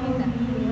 Kita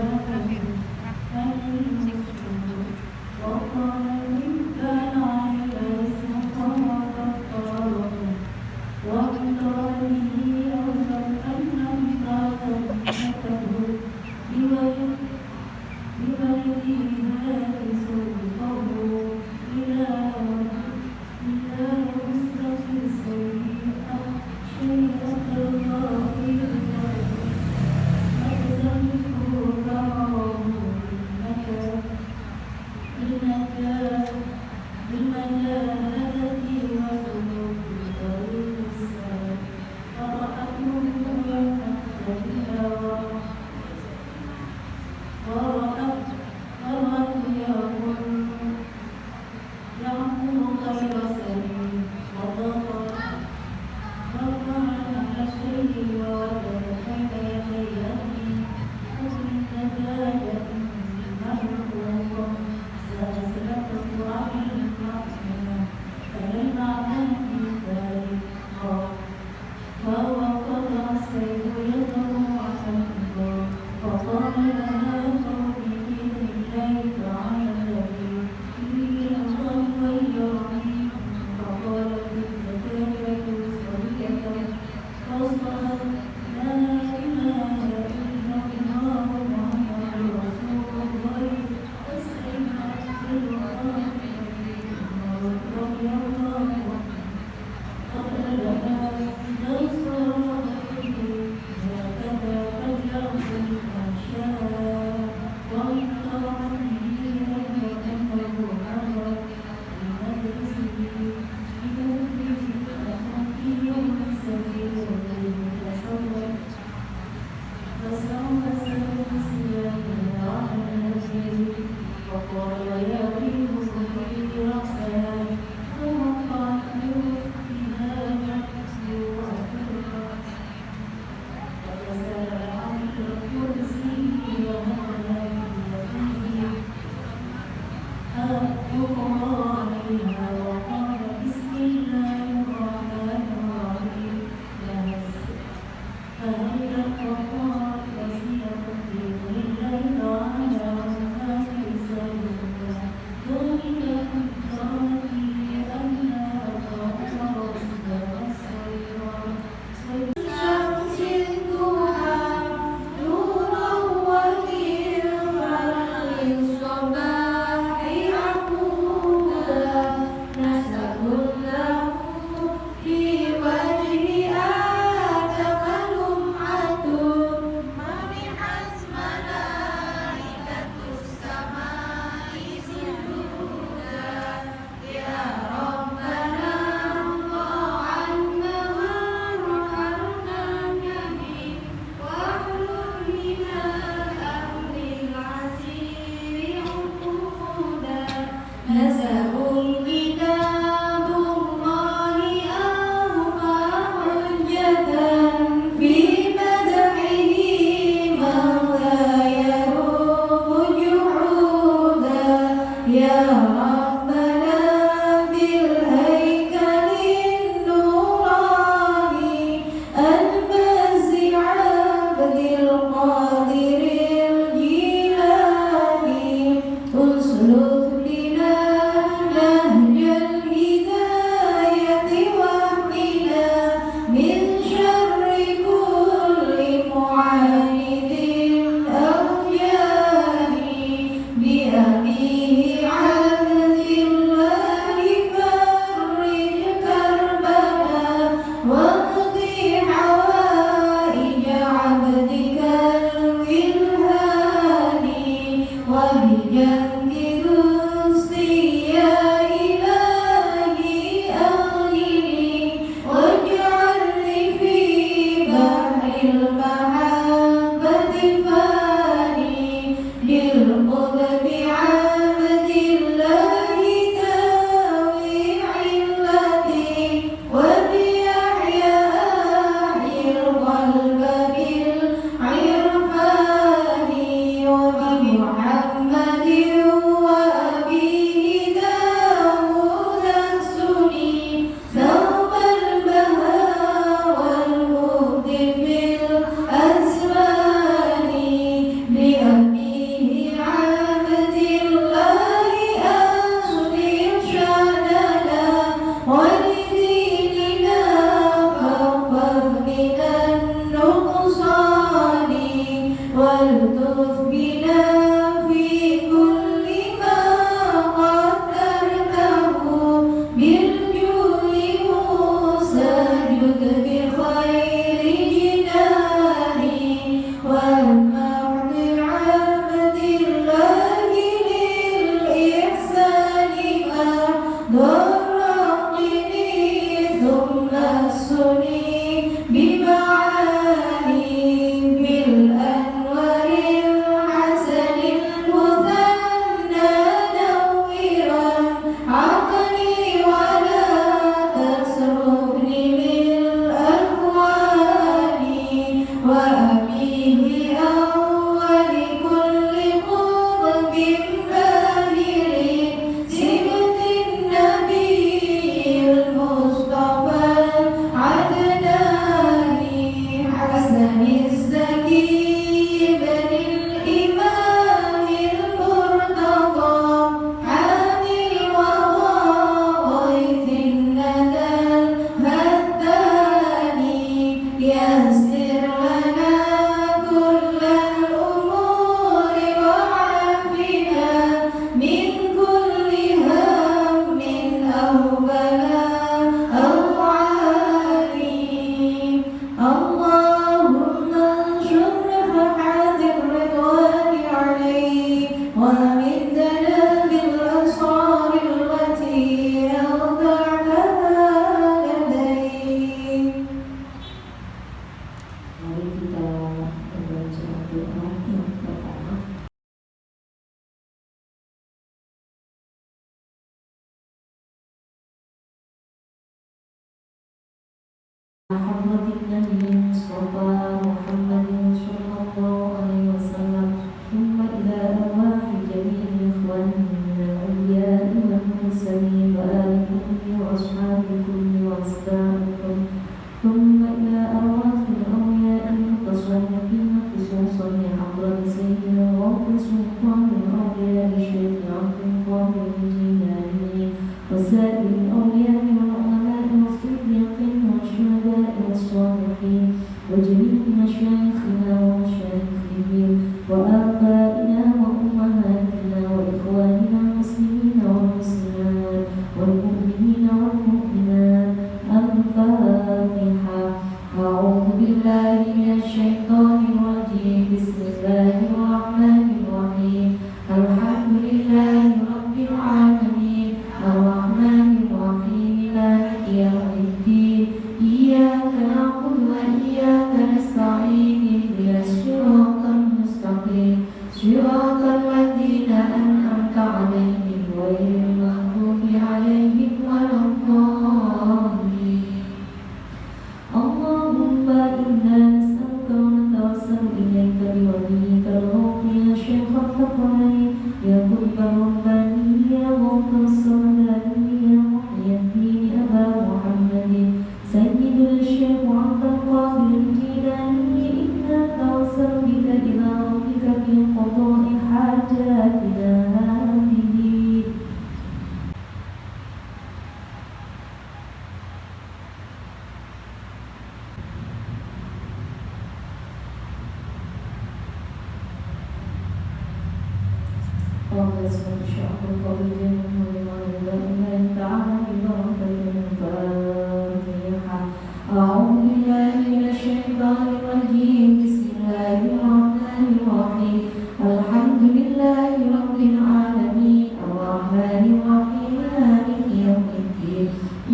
اللهم انشر نفحات الرضوان عليه وأمدنا بالأسرار التي أودعتها لديه. Mari kita membaca doa yang pertama. حضرة النبي المصطفى محمد صلى الله عليه وسلم ثم إلى أرواح جميع إخواننا من الأنبياء والمرسلين وآلكم وأصحابكم وأتباعكم ثم إلى أرواح الأولياء المتصرفين خصوصا لحضرة سيدنا الروح سلطان الأولياء الشيخ عبد القادر الجيلاني وسائر الأولياء والعلماء والصديقين والشهداء والصالحين وجميع مشايخنا ومشايخهم وآبائنا وأمهاتنا وإخواننا المسلمين والمسلمات والمؤمنين والمؤمنات. الفاتحة. أعوذ بالله من الشيطان الرجيم. بسم الله الرحمن الرحيم. الحمد لله رب العالمين الرحمن الرحيم مالك يوم الدين إياك نعبد وإياك نستعين اهدنا الصراط المستقيم صراط الذين أنعمت عليهم غير المغضوب عليهم ولا الضالين. اللهم إنا نسألك ونتوسل إليك بوليك الروح يا شيخ الثقلين يا قطب الرباني يا غوث الصمداني يا محيي الدين أبا محمد سيد الشيخ عبد القادر الجيلاني إنا نتوسل بك إلى ربك في قضاء حاجاتنا هذه. قال اسمه الشيخ القوي الله تعالى ببركة الفاتحة. أعوذ بالله من الشيطان الرجيم. بسم الله الرحمن الرحيم. الحمد لله رب العالمين الرحمن الرحيم مالك يوم الدين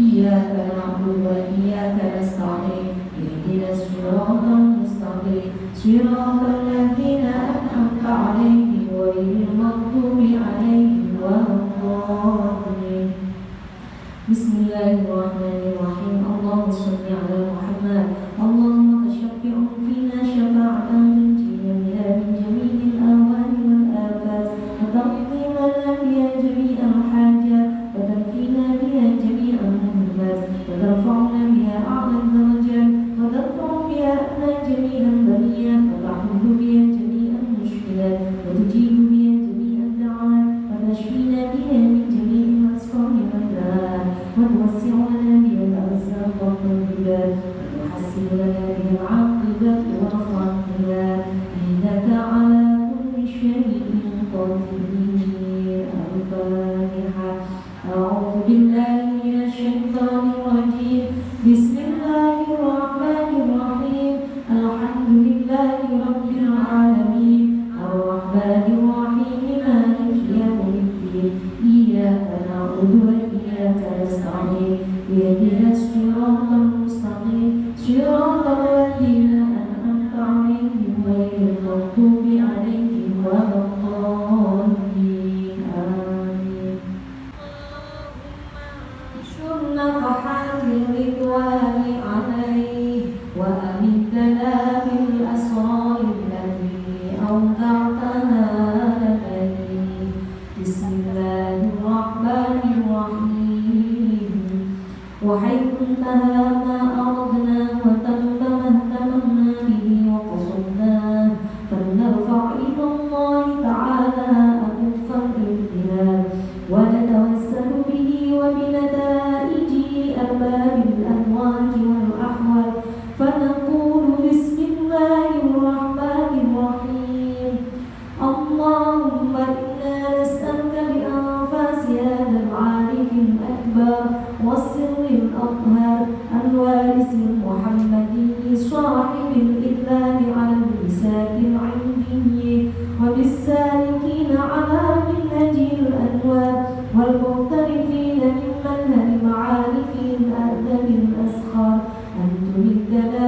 إياك نعبد وإياك نستعين اهدنا الصراط المستقيم صراط الذين أنعمت عليهم غير المغضوب عليهم ولا الضالين. بسم الله الرحمن الرحيم. اللهم صل على محمد. اللهم تشفع فينا شفاعة تنجينا بها من جميع الأهوال والآفات وتقضي لنا بها جميع الحاجات وتكفينا بها جميع المهمات وترفعنا بها أعلى الدرجات وترفع بها أدنى جميع البليات وتحل بها جميع المشكلات وتجيب بها جميع الدعوات وتشفينا بها من جميع الأسقام والداءات وتوسع لنا بها الأرزاق والطيبات وتحسن لنا بها العاقبات ورفع الثواب إنك على كل شيء قدير. الفاتحة. أعوذ بالله من الشيطان الرجيم. بسم الله الرحمن الرحيم. الحمد لله رب العالمين الرحمن الرحيم مالك يوم الدين إياك نعبد وإياك نستعين اهدنا الصراط المستقيم صراط الذين أنعمت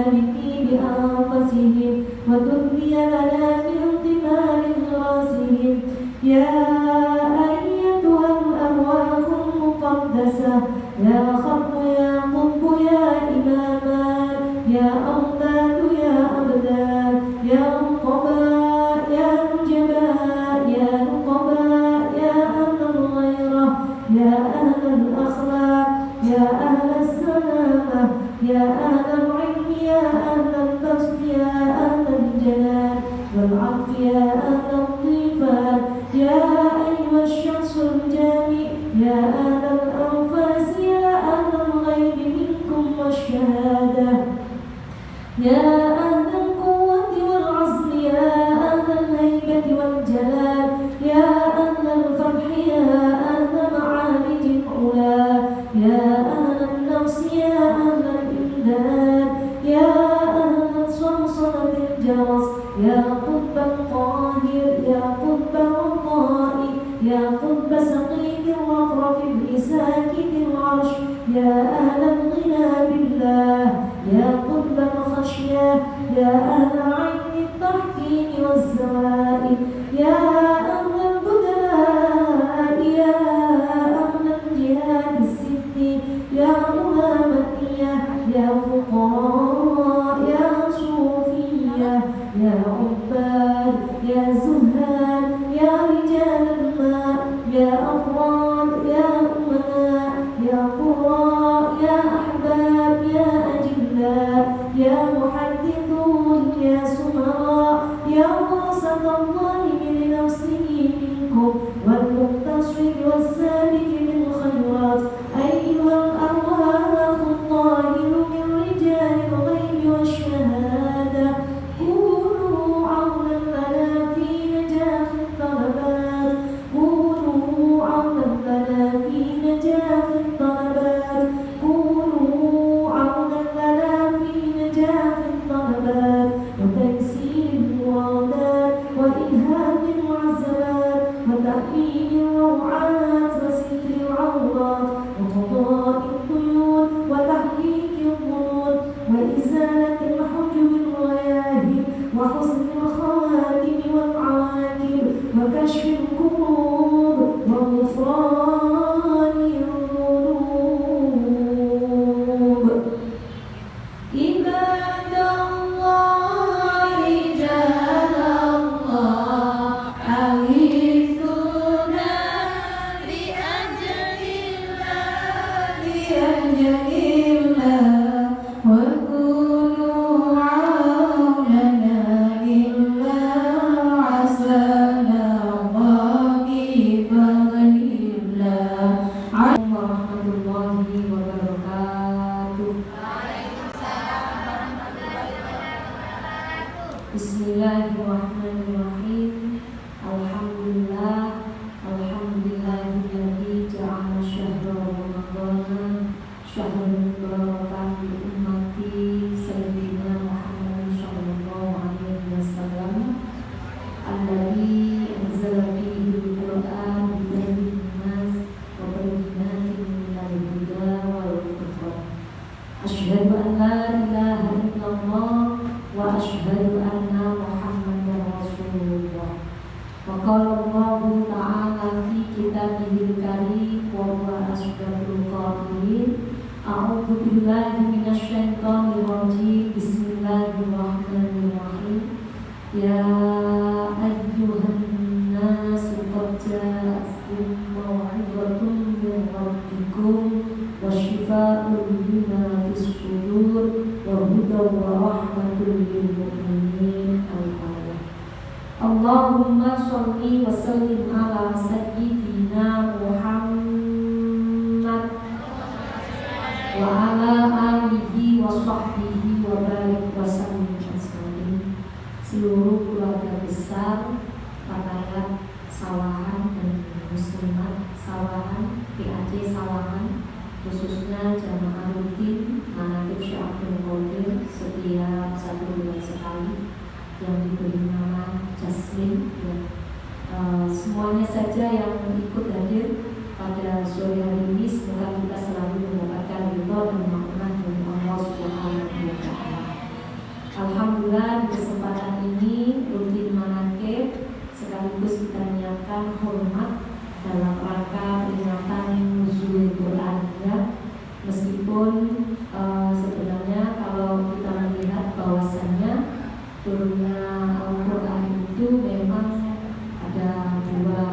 السابقين بأنفسهم وتهدي لنا من ثمار غراسهم يا أيتها الأرواح المقدسة يا خط يا قطب يا إماما يا أرباب يا أبدان يا رقباء يا نجباء يا رقباء يا أهل الغيرة يا أهل الأخلاق يا أهل السلامة يا أهل العلم يا أهل القصد يا أهل الجلال والعطف يا أهل الضيفان يا أيها الشخص الجامع يا أهل الأنفاس يا أهل الغيب منكم والشهادة يا أهل القوة والعزم يا أهل الهيبة والجلال يا أهل الفتح يا أهل معارج العلا يا أهل النفس يا أهل الإمداد يا أهل صلصلة الجرس يا قطب القاهر يا قطب الرضائي يا قطب سقيم الرفرف بساكن العرش يا أهل الغنى بالله يا قطب الخشية يا أهل عين التحكيم والزوائد يا أهل البدلاء يا أهل الجهاد الست يا أمامية يا فقراء يا صوفية يا عباد يا زهاد يا رجال الماء يا أفراد يا أمناء يا قراء يا أحباب يا أجلاء يا محدثون يا سمراء يا واسط الظالم لنفسه منكم والمقتصد والسالك بالخيرات أيها الأرواح الطاهر من رجال الغيب والشهادة كونوا عونا لنا في نجاح الطلبات كونوا عونا لنا في نجاح الطلبات كونوا عونا لنا في نجاح الطلبات وتيسير المرادات وإلهام المعزلات وتأمين الروعات وستر العورات وقضاء الديون وتحقيق الظنون وإزالة الحجب الغياهب وحسن الخواتم والعواقب وكشف الكروب وغفران الذنوب عباد الله رجال الله أغيثونا لأجل الله وكونوا عوننا لله عسانا الله بفضل الله عليكم ورحمة الله وبركاته. Bismillahirrahmanirrahim. Alhamdulillah, alhamdulillahilladzi ja'ala syahra Ramadhan syahran barakah li ummati sayyidina Muhammad sallallahu alaihi wasallam alladzi anzala fihi al-Qur'an hudan lin-nas wa bayyinatin minal huda wal furqan. Asyhadu an la ilaha illallah wa asyhadu anna Muhammadar Rasulullah. Wa qala Allahu ta'ala fi kitabihil karim wa huwa asdaqul qa'ilin. A'udzu billahi minasy syaithanir rajim. Bismillahirrahmanirrahim. Ya ayyuhan nas qad ja'akum maw'izatun min rabbikum wa shifaa'un lima fis sudur wa hudan wa rahmatul lil mu'minin. Al-ayat. Allahumma sholli wa sallim ala sayyidina Muhammad wa ala alihi wa sahbihi wa barik wa sallim ajmain. Seluruh keluarga besar Fatayat Sawahan dan Muslimat Sawahan, PAJ Sawahan, khususnya jamaah rutin Manaqib Syekh Abdul Qadir setiap 1 bulan sekali yang diberi nama Jasmine ya. Semuanya saja yang ikut hadir pada sore hari ini, semoga kita selalu mendapatkan ridho dan rahmat dari Allah Subhanahu wa Ta'ala. Alhamdulillah di kesempatan ini rutin manakib sekaligus kita niatkan hormat dalam rangka peringatan nuzul Quran ya. Meskipun sebenarnya kalau kita melihat bahwasannya turunnya Al-Quran itu memang ada dua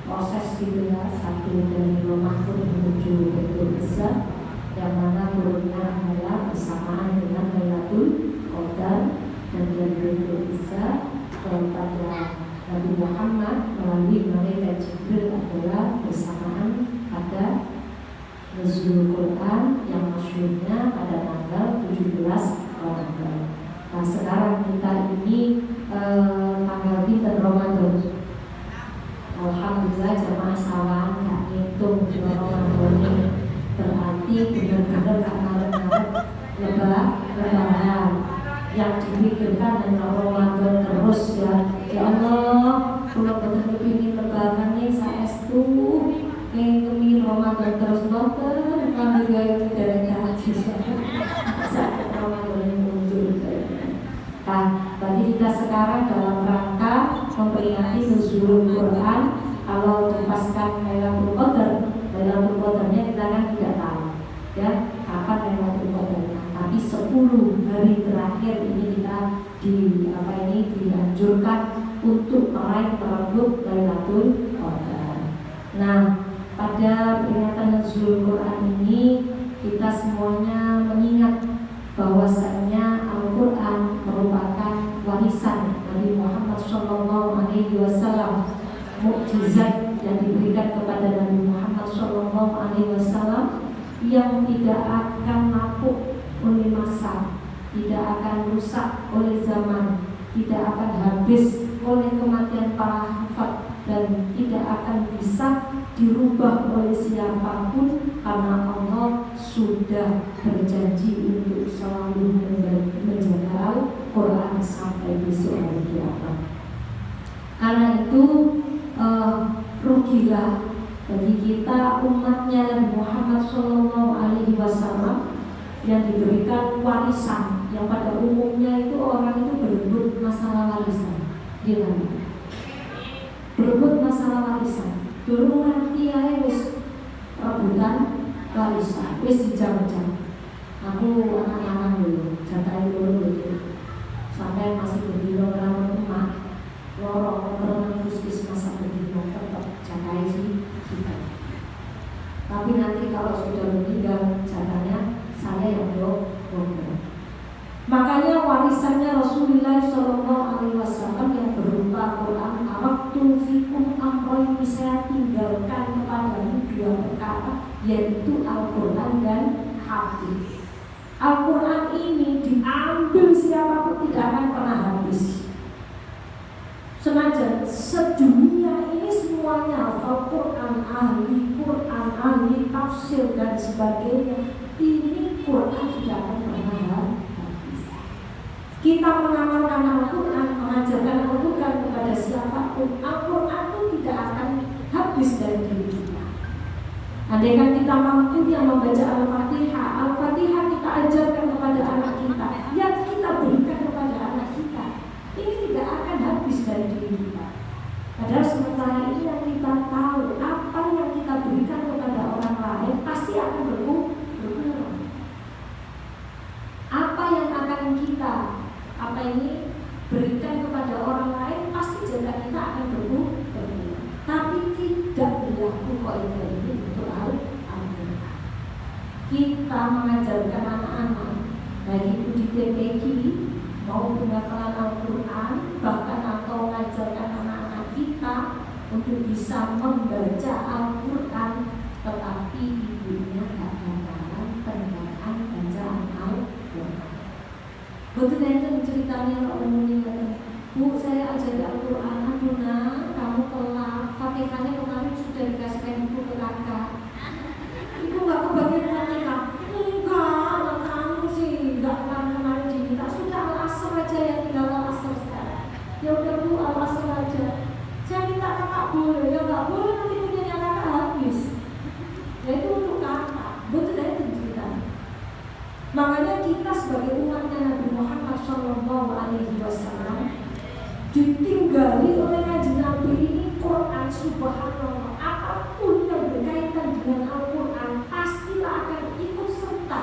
proses gitu ya. Satu dari Lauhul Mahfuz menuju Baitul Izzah, yang mana turunnya adalah bersamaan dengan Lailatul Qadar, dan dari Baitul Izzah kepada Nabi Muhammad melalui malaikat Jibril adalah bersamaan pada nuzul Quran yang masyhurnya pada tanggal 17 Ramadan. Nah sekarang kita ini tanggal pinten Ramadan. Alhamdulillah jamaah sawan gak ngitung bulan Ramadan ini, berarti benar-benar gak ngaret-ngaret lebaran yang dipikirkan dengan Ramadan terus ya. Ya Allah, kalau betul kepingin lebaran nih saestu ngemi Ramadan terus nonton kami gaya dari haji saat Ramadan ini muncul. Nah, berarti kita sekarang dalam rangka memperingati nuzulul Quran. Kalau dipaskan Lailatul Qadar, Lailatul Qadarnya kita kan tidak tahu ya kapan Lailatul Qadarnya. Tapi 10 hari terakhir ini kita dianjurkan untuk meraih perebut Lailatul Qadar. Nah, pada peringatan nuzul Quran ini kita semuanya mengingat bahwasannya Al-Quran merupakan warisan Nabi Muhammad SAW, mukjizat yang diberikan kepada Nabi Muhammad SAW yang tidak akan lapuk oleh masa, tidak akan rusak oleh zaman, tidak akan habis oleh kematian para hafid, dan tidak akan bisa dirubah oleh siapapun karena Allah sudah berjanji untuk selalu menjaga Al-Quran sampai besok hari kiamat. Karena itu rugilah bagi kita umatnya Nabi Muhammad SAW yang diberikan warisan yang pada umumnya itu orang itu berebut masalah warisan. Gimana? Berebut masalah warisan. Dulu nanti aja wis rebutan warisan, wis dijam-jam. Aku anak-anak dulu, jatai dulu gitu. Sampai masih berdiri orang rumah, lorong puskesmas berdiri tetap jatai sih kita. Tapi nanti kalau sudah meninggal jatahnya saya yang dokter. Makanya warisannya Rasulullah SAW yang berupa Quran, Araktu fikum amroin, saya tinggalkan kepadamu dua perkara, yaitu Al-Quran dan hadis. Al-Quran ini diambil siapapun tidak akan pernah habis. Sengaja sedunia ini semuanya Al-Quran, ahli tafsir dan sebagainya, ini Quran tidak akan pernah habis. Kita mengamalkan Al-Quran, mengajarkan Al-Quran kepada siapapun, Al-Quran itu tidak akan habis dari diri kita. Andaikan kita mampu yang membaca Al-Fatihah, Al-Fatihah kita ajarkan kepada anak kita, yang kita berikan kepada anak kita, ini tidak akan habis dari diri kita. Padahal sementara ini yang kita tahu, apa yang kita berikan kepada orang lain pasti akan berkurang. Apa yang akan kita berikan kepada orang lain pasti juga kita akan berkurang. Tapi tidak berlaku kaidah ini untuk Al-Quran. Kita mengajarkan anak-anak, baik itu di TPQ maupun hafalan Al-Quran, bahkan atau mengajarkan anak-anak kita untuk bisa membaca Al-Quran, tetapi ibunya tidak bakalan pendengaran bacaan Al-Quran. Betul itu ceritanya orang meninggal. Bu, saya ajari Al-Quran, aduh nak, kamu telat. Fatihahnya kemarin sudah dikasihkan ibu ke kakak. Ibu nggak kebagian Fatihah? Enggak, kamu sih nggak kemarin diminta. Sudah Al-Asr aja ya, tinggal Al-Asr sekarang. Ya udah Bu, Al-Asr aja. Saya minta kakak boleh, ya nggak boleh, nanti punya kakak habis. Ya itu untuk kakak. Betul itu ceritanya. Makanya kita sebagai umatnya Nabi Muhammad SAW ditinggali oleh Kanjeng Nabi ini Quran. Subhanallah, apapun yang berkaitan dengan Al-Quran pastilah akan ikut serta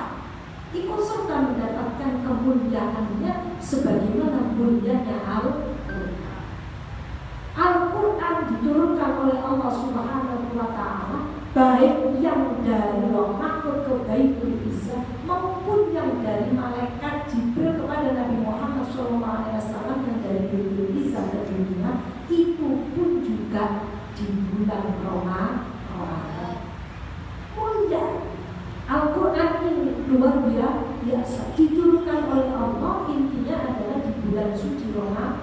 mendapatkan kemuliaannya sebagaimana mulianya Al-Quran. Al-Quran diturunkan oleh Allah Subhanahu wa Ta'ala, baik yang dari Lauh Mahfuz ke Baitul Izzah maupun yang dari malaikat Jibril kepada Nabi Muhammad SAW yang dari Baitul Izzah ke dunia, itu pun juga di bulan Ramadan. Mulia. Al-Quran ini luar biasa diturunkan oleh Allah, intinya adalah di bulan suci Ramadan,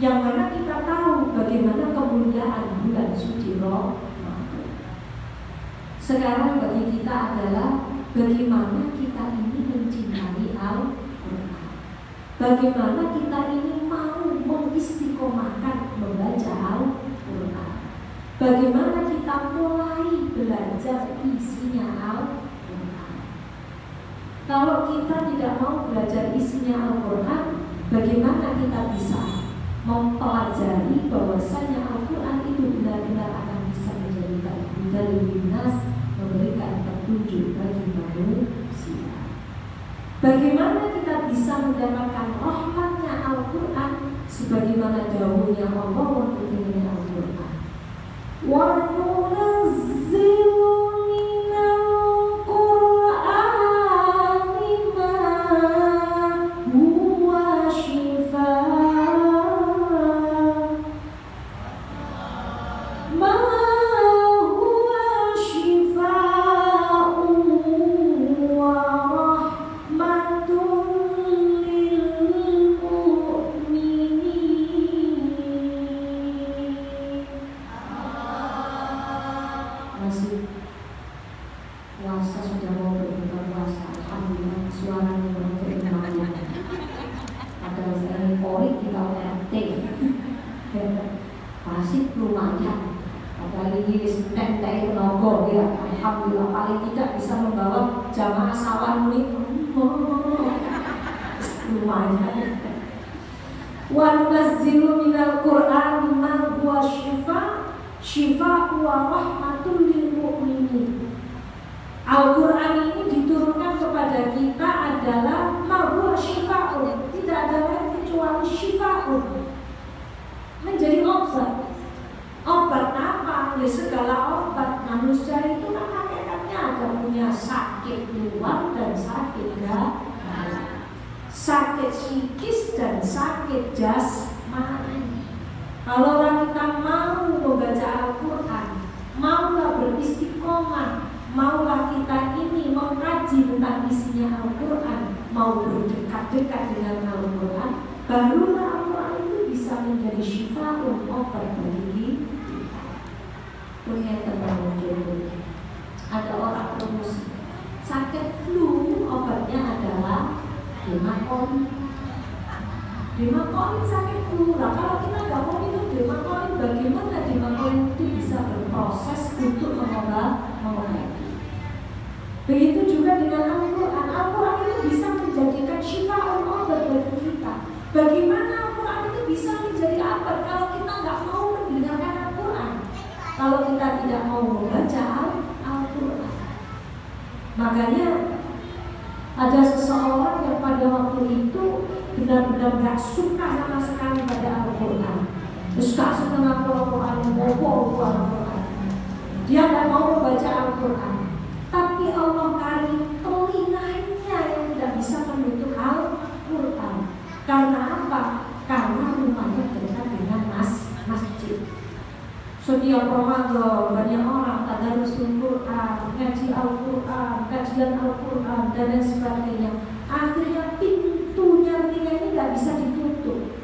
yang mana kita tahu bagaimana kemuliaan bulan suci Ramadan. Sekarang bagi kita adalah bagaimana kita ini mencintai Al-Quran, bagaimana kita ini mau mengistiqomahkan membaca Al-Quran, bagaimana kita mulai belajar isinya Al-Quran. Kalau kita tidak mau belajar isinya Al-Quran, bagaimana kita bisa mempelajari bahwasanya Al-Quran itu benar-benar akan bisa menjadikan hudal linnas, memberikan petunjuk bagi manusia. Bagaimana kita bisa mendapatkan rahmatnya Al-Quran sebagaimana dawuhnya Allah untuk ini Al-Quran. Wa nunazzilu minal Qur'ani ma huwa shifaa wa rahmatun lil mu'minin. Masih puasa, sudah mau berbuka puasa. Alhamdulillah suaranya berkeringat. Padahal saya korik di KRT masih lumayan. Apalagi ini tentai tenaga ya. Alhamdulillah paling tidak bisa membawa jamaah sawan ini. Lumayan. Wa nunazzilu minal Qur'ani ma huwa shifaa wa rahmatun lil mu'minin. Al-Quran ini diturunkan kepada kita adalah ma huwa shifaa'un, tidak ada lain kecuali shifaa'un, menjadi obat. Obat apa? Ya segala obat. Manusia itu kan hakikatnya ada punya sakit luar dan sakit dalam, sakit psikis dan sakit jasmani. Kalau kita mau membaca Al-Quran, maulah beristiqomah, maulah kita ini mengkaji tentang isinya Al-Quran, mau berdekat-dekat dengan Al-Quran, barulah Al-Quran itu bisa menjadi syifaun, obat bagi kita. Punya teman jodoh, ada orang promosi sakit flu, obatnya adalah Demacolin. Demacolin sakit flu. Nah, kalau kita nggak mau minum Demacolin, bagaimana Demacolin itu bisa berproses untuk mengobati? Begitu juga dengan Al-Quran. Al-Quran itu bisa menjadikan syifaun, obat bagi kita. Bagaimana Al-Quran itu bisa menjadi obat kalau kita nggak mau mendengarkan Al-Quran, kalau kita tidak mau membaca Al-Quran? Makanya ada seseorang yang pada waktu itu benar-benar gak suka sama sekali pada Al-Quran. Terus gak suka dengan Al-Quran, mau Al-Quran. Dia gak mau membaca Al-Quran. Tapi Allah kari telinganya yang tidak bisa menutup Al-Quran. Karena apa? Karena rumahnya dekat dengan masjid. Setiap Ramadan banyak orang tadarrusul Quran, ngaji Al-Quran, kajian Al-Quran dan lain sebagainya. Akhirnya pintunya ketika ini tidak bisa ditutup.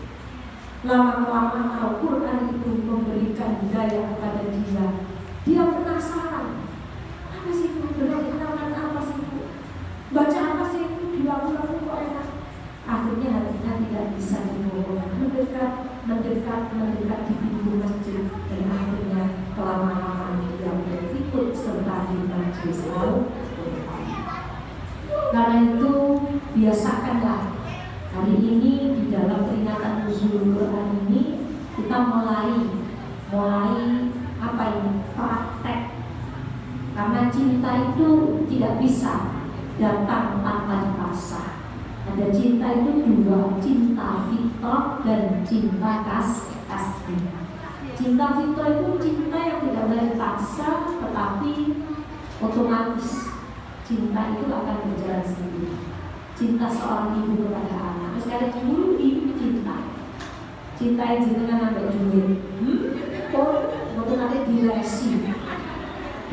Lama-kelamaan Al-Quran itu memberikan hidayah kepada dia. Dia penasaran, apa sih itu? Kenalkan apa sih itu? Baca apa sih itu? Dilakukan kok enak. Akhirnya hatinya tidak bisa dibawa, mendekat di pintu masjid, dan akhirnya kelamaan dia ikut serta di majlis Al-Quran. Karena itu biasakanlah Hari ini di dalam peringatan nuzul Quran ini kita mulai apa ini? Praktek. Karena cinta itu tidak bisa datang tanpa dipaksa. Ada cinta itu dua, cinta fitrah dan cinta kasih. Cinta fitrah itu cinta yang tidak boleh dipaksa, tetapi otomatis cinta itu akan berjalan sendiri. Cinta seorang ibu kepada anak, terus ada ibu cinta. Cinta yang jenengan ambek duit. Mboten ate diresi.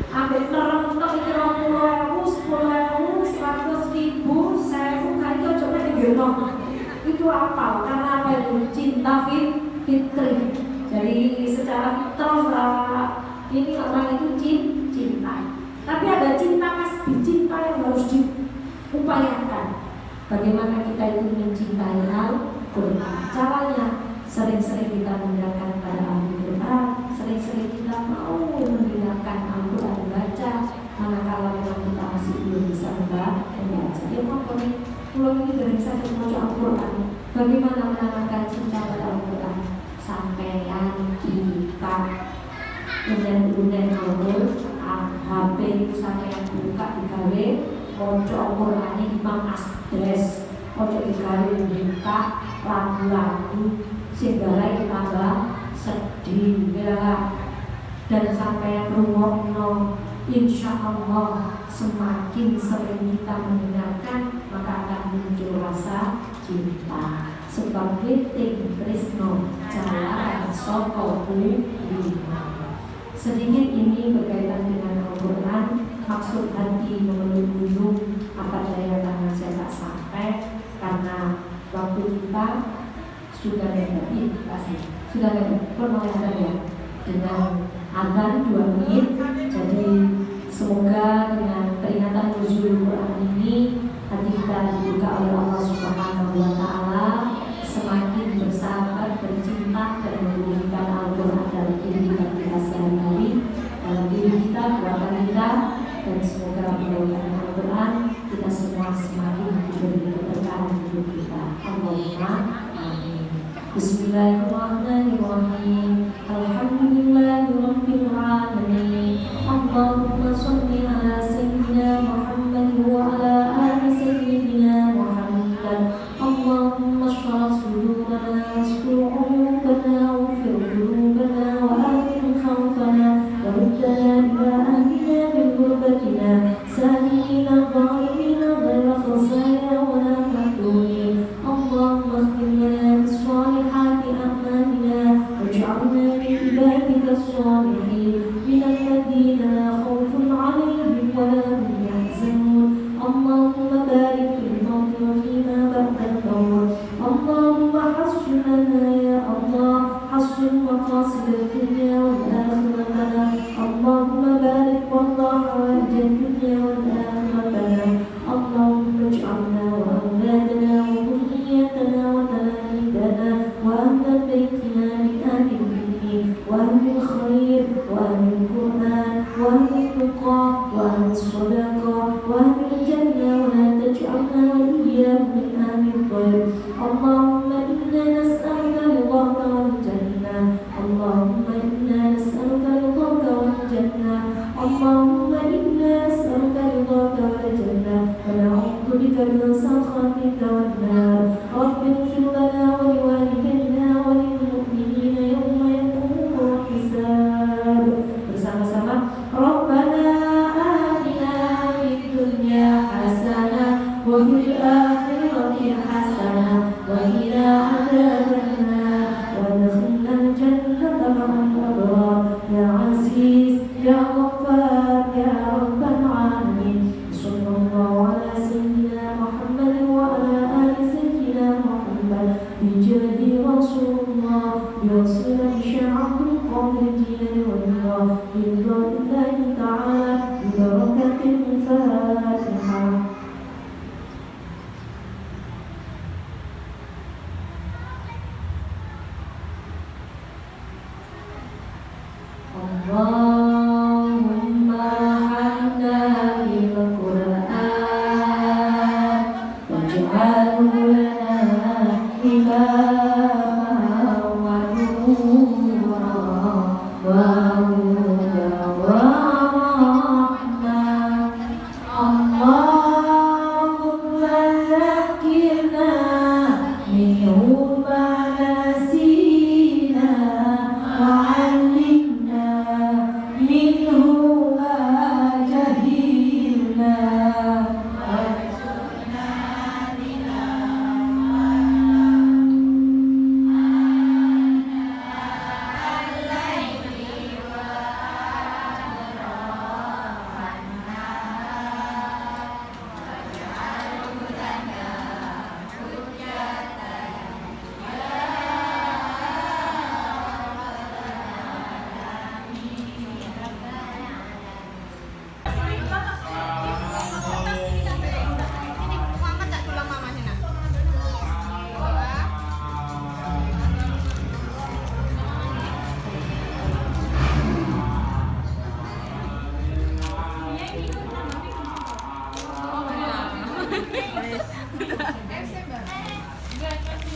Ambek kerentok iki 20.000, 10.000, 100.000, 1.000 kan itu coba digeno. Itu apa? Karena apa itu? Cinta fitri. Jadi secara fitrah ini orang itu cinta. Tapi ada cinta kasih, cinta yang harus diupayakan. Bagaimana kita itu mencintai Al-Quran? Caranya sering-sering kita mendengarkan pada Al-Quran, sering-sering kita mau mendengarkan Al-Quran dibaca. Manakala memang kita masih belum bisa membaca, ya pokoknya pulang ini dari saya membaca Al-Quran. Bagaimana menanamkan cinta pada Al-Quran? Sampean kita unen Al-Quran, HP itu sampean buka digawe maca Al-Quran Imam Asdres, maca digawe buka lagu-lagu segala tambah sedih ya. Dan sampai rungokno, insya Allah semakin sering kita mendengarkan maka akan muncul rasa cinta. Sebab witing tresno jalan saka lima. Sedikit ini berkaitan dengan Al-Quran. Maksud hati memeluk gunung, apa daya tangan saya tak sampai karena waktu kita sudah mendapati pasti sudah mendapati ya dengan azan 2 menit. Jadi semoga dengan peringatan nuzul Quran ini hati kita dibuka oleh Allah Subhanahu wa Ta'ala, semakin bersahabat, bercinta dan menjadikan Al-Quran dalam kehidupan kita sehari-hari, dalam diri kita, keluarga kita, dan semoga melalui Al-Quran kita semua semakin diberi keberkahan hidup kita. Allahumma amin. Bismillahirrahmanirrahim. Alhamdulillahirabbil alamin. Allahumma shalli ala sayyidina Muhammad wa ala ali sayyidina Muhammad. Allahumma shrah sudurana wastur qulubana waghfir qulubana wa amin khawfana wa ruddana ila ahlina bil ghurbatina sa'ilina dhalimina ghayra khasaya wa la mahdurin. Allahumma khfir lana bis-salihati a'malina waj'alna min ibadika as-salihin min alladhina la khawfun 'alayhim wa la hum yahzanun. Allahumma barik fil mawti wa fima ba'da al-maut. Allahumma hassun lana ya Allah, hassun maqasid ad-dunya wal akhirah. Allahumma barik wallahi wa ad-dunya wal akhirah. Allahumma ij'alna wa awladana wa dhurriyyatana wa talamiidana wa ahla baytina min ahli al-birri wa ahli al-khair wa ahli al-Qur'an wa ahli al-tuqa wa ahli al-sadaqah wa ahli al-jannah wa la taj'alna wa iyyahum min ahli al-dhayr. Allahumma inna nas'aluka ridhaka wal jannah. Allahumma inna nas'aluka ridhaka wal jannah. Allahumma inna nas'aluka ridhaka wal jannah wa na'udzu bika min sakhatika wan nar. Rabbi ighfir lana wa liwalidayna wa lil mu'minina yawma yaqumul hisab. Bersama-sama Rabbana atina fid dunya hasanah wa fil akhirati hasanah wa qina adzabannar wa adkhilna al-jannata ma'al abrar ya aziz ya ghaffar ya rabbal alamin. Sallallahu ala sayyidina Muhammad wa ala ali sayyidina Muhammad bi jaddi Rasulullah bi wasilati sya'abul qadir jilani wallah bi ridwa'illahi ta'ala bi barakatil Fatihah. Allahumma hamna bil Qur'an waj'alhu lana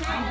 Bye.